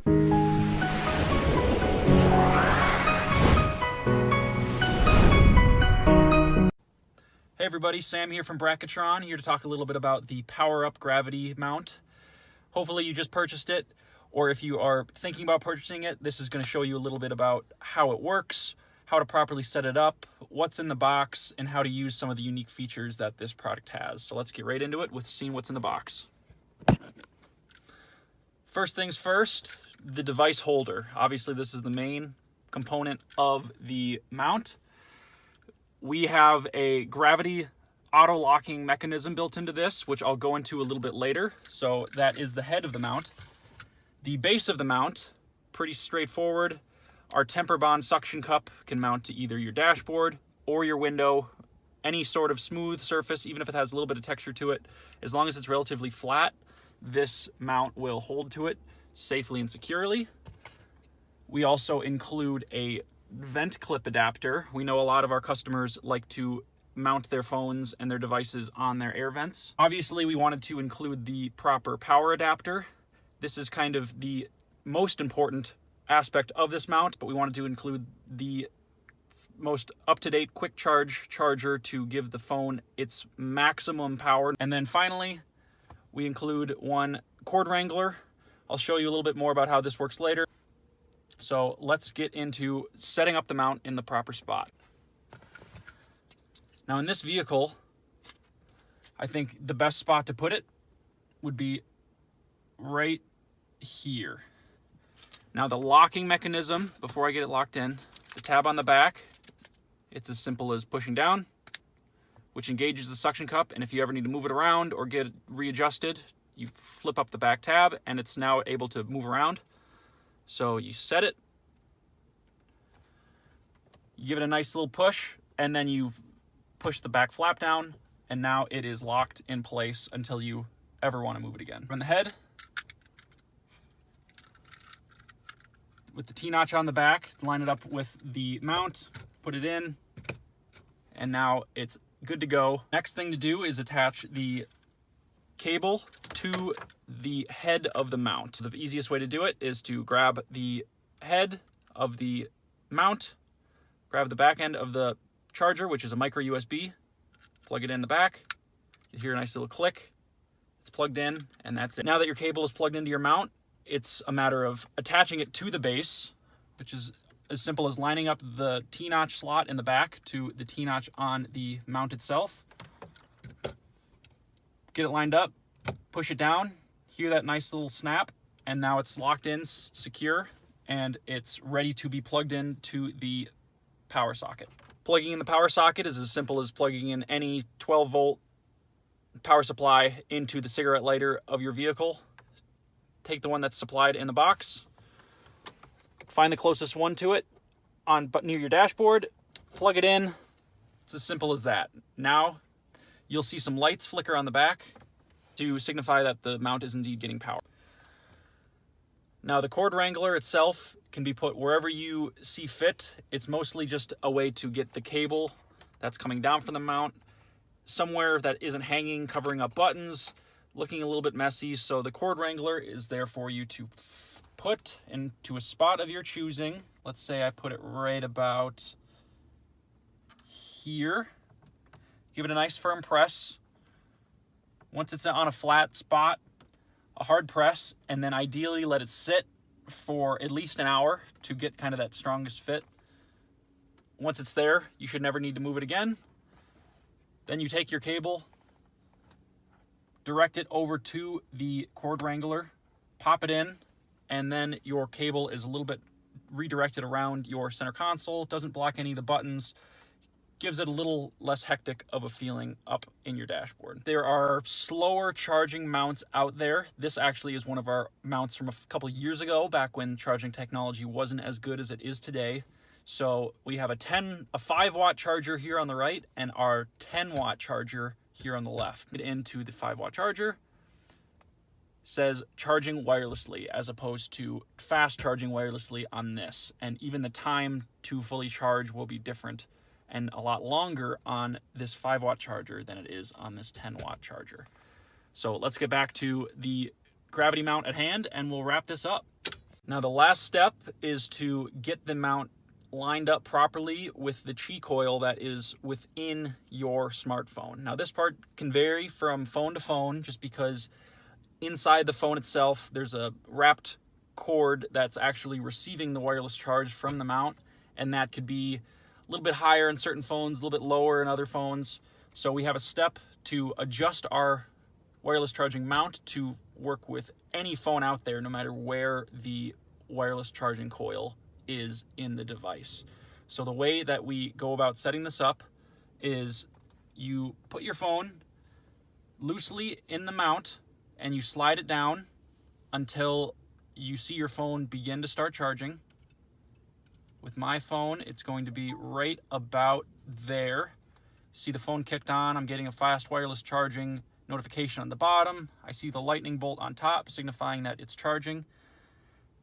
Hey everybody, Sam here from Bracketron, here to talk a little bit about the PwrUp gravity mount. Hopefully you just purchased it, or if you are thinking about purchasing it, this is going to show you a little bit about how it works, how to properly set it up, what's in the box, and how to use some of the unique features that this product has. So let's get right into it with seeing what's in the box. First things first, the device holder. Obviously this is the main component of the mount. We have a gravity auto-locking mechanism built into this, which I'll go into a little bit later. So that is the head of the mount. The base of the mount, pretty straightforward. Our temper bond suction cup can mount to either your dashboard or your window, any sort of smooth surface, even if it has a little bit of texture to it. As long as it's relatively flat, this mount will hold to it safely and securely. We also include a vent clip adapter. We know a lot of our customers like to mount their phones and their devices on their air vents. Obviously, we wanted to include the proper power adapter. This is kind of the most important aspect of this mount, but we wanted to include the most up-to-date quick charge charger to give the phone its maximum power. And then finally, we include one cord wrangler. I'll show you a little bit more about how this works later. So let's get into setting up the mount in the proper spot. Now in this vehicle, I think the best spot to put it would be right here. Now the locking mechanism, before I get it locked in, the tab on the back, it's as simple as pushing down, which engages the suction cup, and if you ever need to move it around or get it readjusted, you flip up the back tab and it's now able to move around. So you set it, you give it a nice little push, and then you push the back flap down, and now it is locked in place until you ever want to move it again. From the head, with the T-notch on the back, line it up with the mount, put it in, and now it's good to go. Next thing to do is attach the cable to the head of the mount. The easiest way to do it is to grab the head of the mount, grab the back end of the charger, which is a micro USB, plug it in the back. You hear a nice little click. It's plugged in, and that's it. Now that your cable is plugged into your mount, it's a matter of attaching it to the base, which is as simple as lining up the T-notch slot in the back to the T-notch on the mount itself. Get it lined up, push it down, hear that nice little snap, and now it's locked in, secure, and it's ready to be plugged in to the power socket. Plugging in the power socket is as simple as plugging in any 12-volt power supply into the cigarette lighter of your vehicle. Take the one that's supplied in the box, find the closest one to it near your dashboard, plug it in. It's as simple as that. Now you'll see some lights flicker on the back to signify that the mount is indeed getting power. Now the cord wrangler itself can be put wherever you see fit. It's mostly just a way to get the cable that's coming down from the mount somewhere that isn't hanging, covering up buttons, looking a little bit messy. So the cord wrangler is there for you to put into a spot of your choosing. Let's say I put it right about here. Give it a nice firm press. Once it's on a flat spot, a hard press, and then ideally let it sit for at least an hour to get kind of that strongest fit. Once it's there, you should never need to move it again. Then you take your cable, direct it over to the cord wrangler, pop it in, and then your cable is a little bit redirected around your center console. Doesn't block any of the buttons. Gives it a little less hectic of a feeling up in your dashboard. There are slower charging mounts out there. This actually is one of our mounts from a couple years ago, back when charging technology wasn't as good as it is today. So we have a 5-watt charger here on the right and our 10-watt charger here on the left. Get into the 5-watt charger. Says charging wirelessly as opposed to fast charging wirelessly on this. And even the time to fully charge will be different and a lot longer on this 5-watt charger than it is on this 10-watt charger. So let's get back to the gravity mount at hand and we'll wrap this up. Now the last step is to get the mount lined up properly with the chi coil that is within your smartphone. Now this part can vary from phone to phone just because inside the phone itself there's a wrapped cord that's actually receiving the wireless charge from the mount, and that could be a little bit higher in certain phones, a little bit lower in other phones. So we have a step to adjust our wireless charging mount to work with any phone out there, no matter where the wireless charging coil is in the device. So the way that we go about setting this up is you put your phone loosely in the mount and you slide it down until you see your phone begin to start charging. With my phone, it's going to be right about there. See the phone kicked on. I'm getting a fast wireless charging notification on the bottom. I see the lightning bolt on top signifying that it's charging.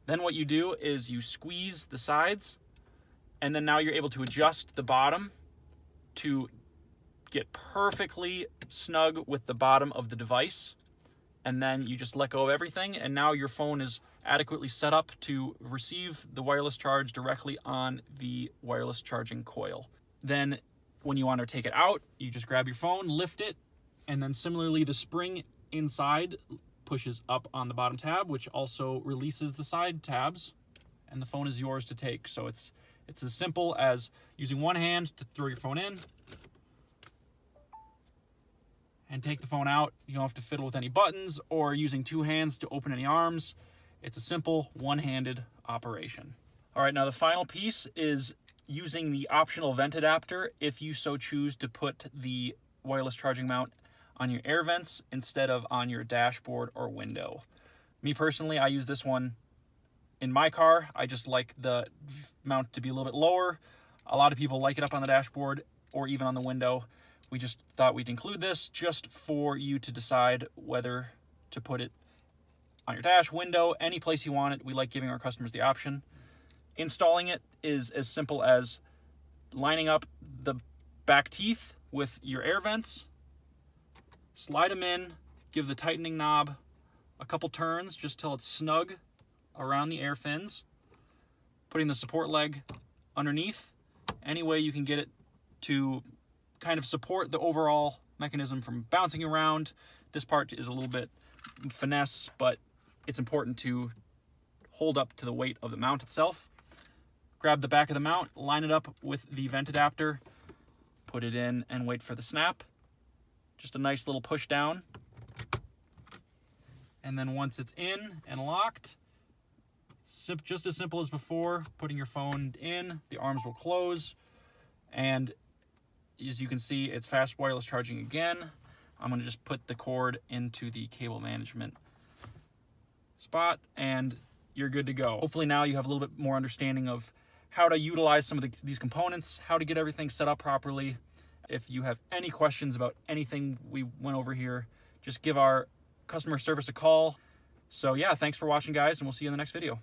Then what you do is you squeeze the sides, and then now you're able to adjust the bottom to get perfectly snug with the bottom of the device. And then you just let go of everything, and now your phone is adequately set up to receive the wireless charge directly on the wireless charging coil. Then when you want to take it out, you just grab your phone, lift it, and then similarly the spring inside pushes up on the bottom tab, which also releases the side tabs, and the phone is yours to take. So it's as simple as using one hand to throw your phone in and take the phone out. You don't have to fiddle with any buttons or using two hands to open any arms. It's a simple one-handed operation. All right, now the final piece is using the optional vent adapter if you so choose to put the wireless charging mount on your air vents instead of on your dashboard or window. Me personally, I use this one in my car. I just like the mount to be a little bit lower. A lot of people like it up on the dashboard or even on the window. We just thought we'd include this just for you to decide whether to put it on your dash, window, any place you want it. We like giving our customers the option. Installing it is as simple as lining up the back teeth with your air vents, slide them in, give the tightening knob a couple turns just till it's snug around the air fins, putting the support leg underneath any way you can get it to kind of support the overall mechanism from bouncing around. This part is a little bit finesse, but it's important to hold up to the weight of the mount itself. Grab the back of the mount, line it up with the vent adapter, put it in and wait for the snap. Just a nice little push down. And then once it's in and locked, just as simple as before, putting your phone in, the arms will close, and as you can see, it's fast wireless charging again. I'm going to just put the cord into the cable management spot, and you're good to go. Hopefully now you have a little bit more understanding of how to utilize some of these components, how to get everything set up properly. If you have any questions about anything we went over here, just give our customer service a call. So yeah, thanks for watching, guys, and we'll see you in the next video.